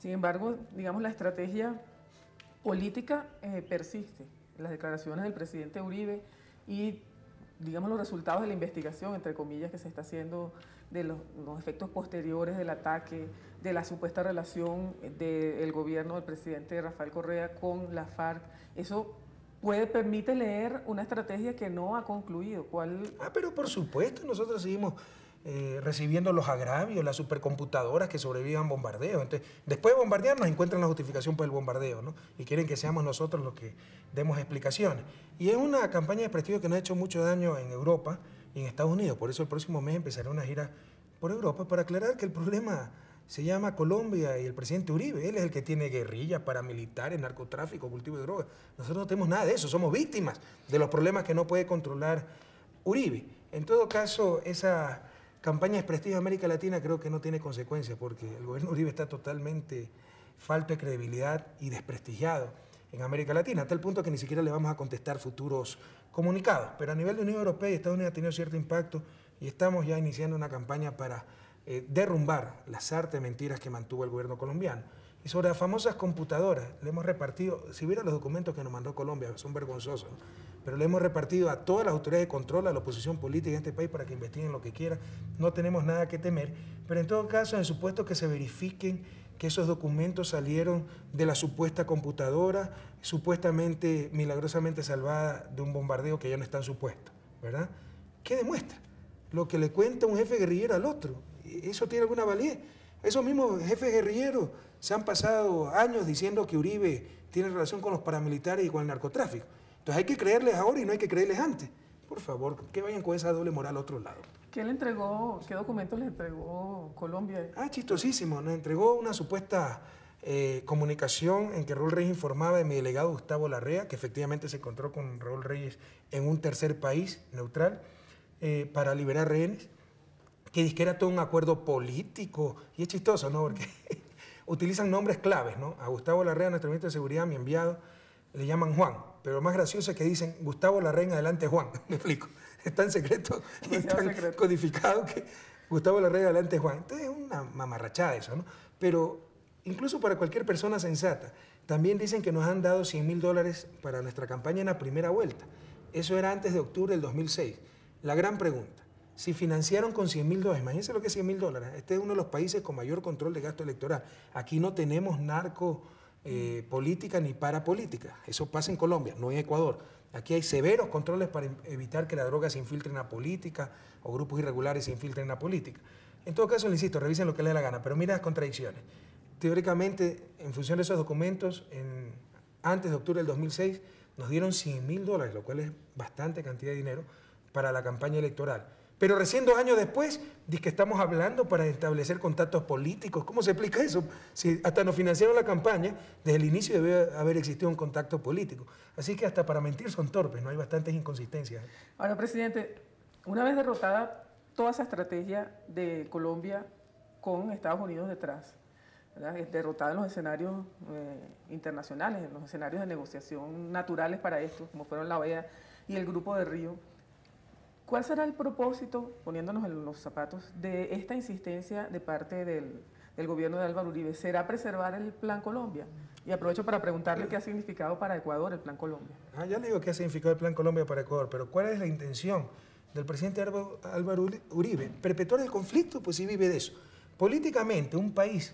Sin embargo, digamos, la estrategia política persiste. Las declaraciones del presidente Uribe y, digamos, los resultados de la investigación, entre comillas, que se está haciendo de los efectos posteriores del ataque, de la supuesta relación del gobierno del presidente Rafael Correa con la FARC, eso permite leer una estrategia que no ha concluido. ¿Cuál? Pero por supuesto, nosotros seguimos recibiendo los agravios, las supercomputadoras que sobrevivan bombardeos. Entonces, después de bombardear nos encuentran la justificación por el bombardeo, ¿no? Y quieren que seamos nosotros los que demos explicaciones. Y es una campaña de prestigio que nos ha hecho mucho daño en Europa y en Estados Unidos. Por eso el próximo mes empezaré una gira por Europa para aclarar que el problema se llama Colombia y el presidente Uribe. Él es el que tiene guerrillas, paramilitares, narcotráfico, cultivo de drogas. Nosotros no tenemos nada de eso, somos víctimas de los problemas que no puede controlar Uribe. En todo caso, esa campaña de prestigio de América Latina creo que no tiene consecuencias porque el gobierno Uribe está totalmente falto de credibilidad y desprestigiado en América Latina, hasta el punto que ni siquiera le vamos a contestar futuros comunicados. Pero a nivel de Unión Europea y Estados Unidos ha tenido cierto impacto y estamos ya iniciando una campaña para derrumbar la sarta de mentiras que mantuvo el gobierno colombiano. Y sobre las famosas computadoras, le hemos repartido, si viera los documentos que nos mandó Colombia, son vergonzosos, ¿no? Pero le hemos repartido a todas las autoridades de control, a la oposición política en este país para que investiguen lo que quieran. No tenemos nada que temer, pero en todo caso, en el supuesto que se verifiquen que esos documentos salieron de la supuesta computadora, supuestamente, milagrosamente salvada de un bombardeo que ya no está en su puesto, ¿verdad? ¿Qué demuestra? Lo que le cuenta un jefe guerrillero al otro. ¿Eso tiene alguna validez? Esos mismos jefes guerrilleros se han pasado años diciendo que Uribe tiene relación con los paramilitares y con el narcotráfico. Entonces hay que creerles ahora y no hay que creerles antes. Por favor, que vayan con esa doble moral a otro lado. ¿Qué documentos le entregó Colombia? Chistosísimo. Nos entregó una supuesta comunicación en que Raúl Reyes informaba de mi delegado Gustavo Larrea, que efectivamente se encontró con Raúl Reyes en un tercer país neutral para liberar rehenes, que dice que era todo un acuerdo político. Y es chistoso, ¿no? Porque utilizan nombres claves, ¿no? A Gustavo Larrea, nuestro ministro de Seguridad, mi enviado, le llaman Juan, pero lo más gracioso es que dicen Gustavo Larrea en adelante Juan. Me explico. Es tan secreto y tan codificado que Gustavo Larrea en adelante Juan. Entonces es una mamarrachada eso, ¿no? Pero incluso para cualquier persona sensata, también dicen que nos han dado $100.000 para nuestra campaña en la primera vuelta. Eso era antes de octubre del 2006. La gran pregunta, si financiaron con $100.000, imagínense lo que es $100.000. Este es uno de los países con mayor control de gasto electoral. Aquí no tenemos política ni parapolítica. Eso pasa en Colombia, no en Ecuador. Aquí hay severos controles para evitar que la droga se infiltre en la política o grupos irregulares se infiltren en la política. En todo caso, le insisto, revisen lo que les dé la gana, pero mira las contradicciones. Teóricamente, en función de esos documentos, antes de octubre del 2006, nos dieron $100.000, lo cual es bastante cantidad de dinero para la campaña electoral. Pero recién 2 años después, dice que estamos hablando para establecer contactos políticos. ¿Cómo se explica eso? Si hasta nos financiaron la campaña, desde el inicio debe haber existido un contacto político. Así que hasta para mentir son torpes, ¿no? Hay bastantes inconsistencias. Ahora, presidente, una vez derrotada toda esa estrategia de Colombia con Estados Unidos detrás, ¿verdad? Derrotada en los escenarios internacionales, en los escenarios de negociación naturales para esto, como fueron la OEA y el Grupo de Río, ¿cuál será el propósito, poniéndonos en los zapatos, de esta insistencia de parte del gobierno de Álvaro Uribe? ¿Será preservar el Plan Colombia? Y aprovecho para preguntarle qué ha significado para Ecuador el Plan Colombia. Ya le digo qué ha significado el Plan Colombia para Ecuador, pero ¿cuál es la intención del presidente Álvaro Uribe? ¿Perpetuar el conflicto? Pues sí vive de eso. Políticamente, un país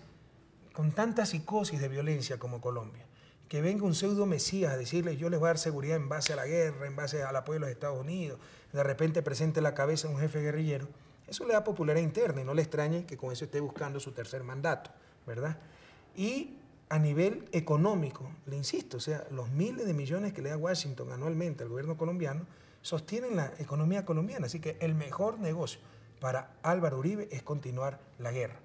con tanta psicosis de violencia como Colombia, que venga un pseudo mesías a decirles yo les voy a dar seguridad en base a la guerra, en base al apoyo de los Estados Unidos, de repente presente la cabeza de un jefe guerrillero, eso le da popularidad interna y no le extrañe que con eso esté buscando su tercer mandato, ¿verdad? Y a nivel económico, le insisto, o sea, los miles de millones que le da Washington anualmente al gobierno colombiano sostienen la economía colombiana, así que el mejor negocio para Álvaro Uribe es continuar la guerra.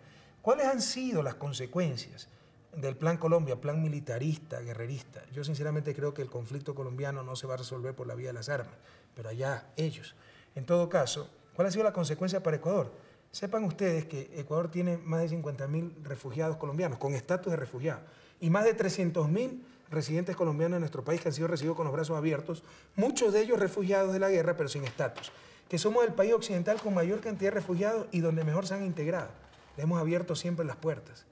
¿Cuáles han sido las consecuencias del Plan Colombia, plan militarista, guerrerista? Yo sinceramente creo que el conflicto colombiano no se va a resolver por la vía de las armas, pero allá ellos. En todo caso, ¿cuál ha sido la consecuencia para Ecuador? Sepan ustedes que Ecuador tiene más de 50.000 refugiados colombianos, con estatus de refugiados, y más de 300.000 residentes colombianos en nuestro país que han sido recibidos con los brazos abiertos, muchos de ellos refugiados de la guerra, pero sin estatus. Que somos el país occidental con mayor cantidad de refugiados y donde mejor se han integrado. Le hemos abierto siempre las puertas.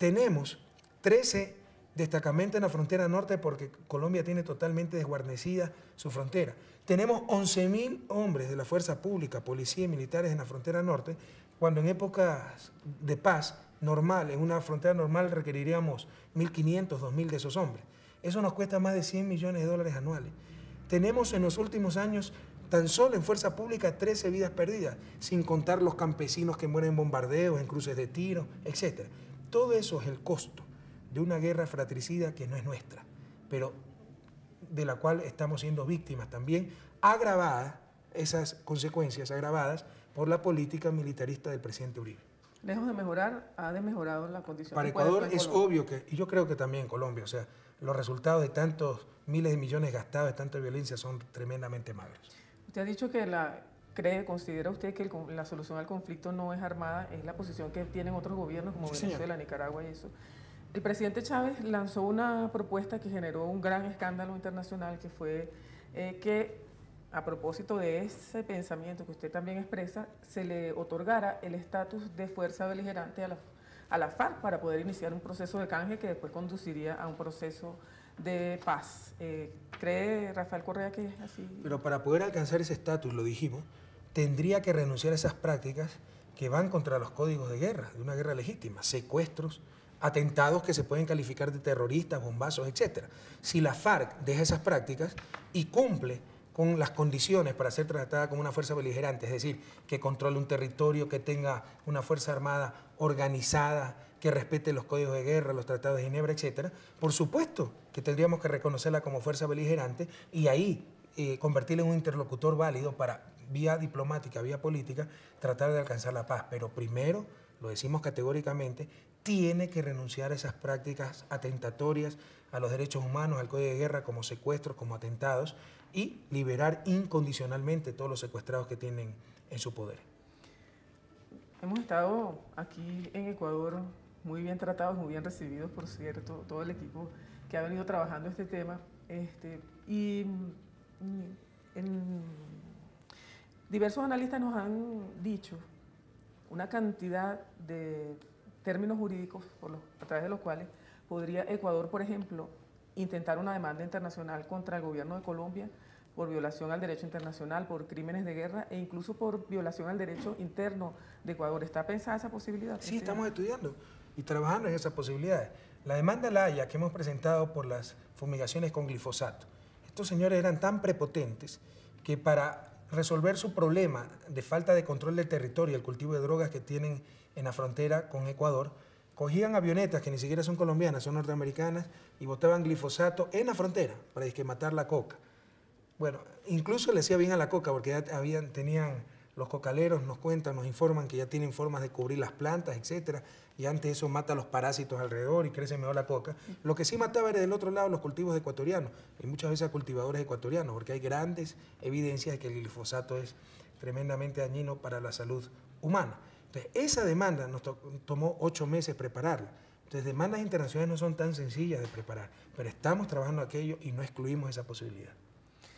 tenemos 13 destacamentos en la frontera norte porque Colombia tiene totalmente desguarnecida su frontera. Tenemos 11.000 hombres de la fuerza pública, policía y militares en la frontera norte, cuando en épocas de paz normal, en una frontera normal requeriríamos 1.500, 2.000 de esos hombres. Eso nos cuesta más de $100 millones anuales. Tenemos en los últimos años, tan solo en fuerza pública, 13 vidas perdidas, sin contar los campesinos que mueren en bombardeos, en cruces de tiro, etc. Todo eso es el costo de una guerra fratricida que no es nuestra, pero de la cual estamos siendo víctimas también, agravadas, esas consecuencias agravadas por la política militarista del presidente Uribe. Lejos de mejorar, ha mejorado la condición. Para Ecuador es obvio que, y yo creo que también en Colombia, o sea, los resultados de tantos miles de millones gastados, de tanta violencia, son tremendamente magros. Usted ha dicho que considera usted que la solución al conflicto no es armada, es la posición que tienen otros gobiernos como Venezuela, Nicaragua y eso. El presidente Chávez lanzó una propuesta que generó un gran escándalo internacional, que fue que a propósito de ese pensamiento que usted también expresa, se le otorgara el estatus de fuerza beligerante a la FARC para poder iniciar un proceso de canje que después conduciría a un proceso de paz. ¿Cree Rafael Correa que es así? Pero para poder alcanzar ese estatus, lo dijimos, tendría que renunciar a esas prácticas que van contra los códigos de guerra, de una guerra legítima, secuestros, atentados que se pueden calificar de terroristas, bombazos, etc. Si la FARC deja esas prácticas y cumple con las condiciones para ser tratada como una fuerza beligerante, es decir, que controle un territorio, que tenga una fuerza armada organizada, que respete los códigos de guerra, los tratados de Ginebra, etc., por supuesto que tendríamos que reconocerla como fuerza beligerante y ahí convertirla en un interlocutor válido para, vía diplomática, vía política, tratar de alcanzar la paz. Pero primero, lo decimos categóricamente, tiene que renunciar a esas prácticas atentatorias a los derechos humanos, al código de guerra, como secuestros, como atentados, y liberar incondicionalmente todos los secuestrados que tienen en su poder. Hemos estado aquí en Ecuador muy bien tratados, muy bien recibidos, por cierto, todo el equipo que ha venido trabajando este tema. Diversos analistas nos han dicho una cantidad de términos jurídicos a través de los cuales podría Ecuador, por ejemplo, intentar una demanda internacional contra el gobierno de Colombia por violación al derecho internacional, por crímenes de guerra e incluso por violación al derecho interno de Ecuador. ¿Está pensada esa posibilidad? Sí, estamos estudiando y trabajando en esas posibilidades. La demanda La Haya que hemos presentado por las fumigaciones con glifosato, estos señores eran tan prepotentes que para resolver su problema de falta de control del territorio y el cultivo de drogas que tienen en la frontera con Ecuador, cogían avionetas que ni siquiera son colombianas, son norteamericanas, y botaban glifosato en la frontera para matar la coca. Bueno, incluso le hacía bien a la coca porque ya tenían los cocaleros, nos cuentan, nos informan que ya tienen formas de cubrir las plantas, etcétera, y antes eso mata los parásitos alrededor y crece mejor la coca. Lo que sí mataba era del otro lado los cultivos ecuatorianos, y muchas veces a cultivadores ecuatorianos, porque hay grandes evidencias de que el glifosato es tremendamente dañino para la salud humana. Entonces, esa demanda nos tomó 8 meses prepararla. Entonces, demandas internacionales no son tan sencillas de preparar, pero estamos trabajando aquello y no excluimos esa posibilidad.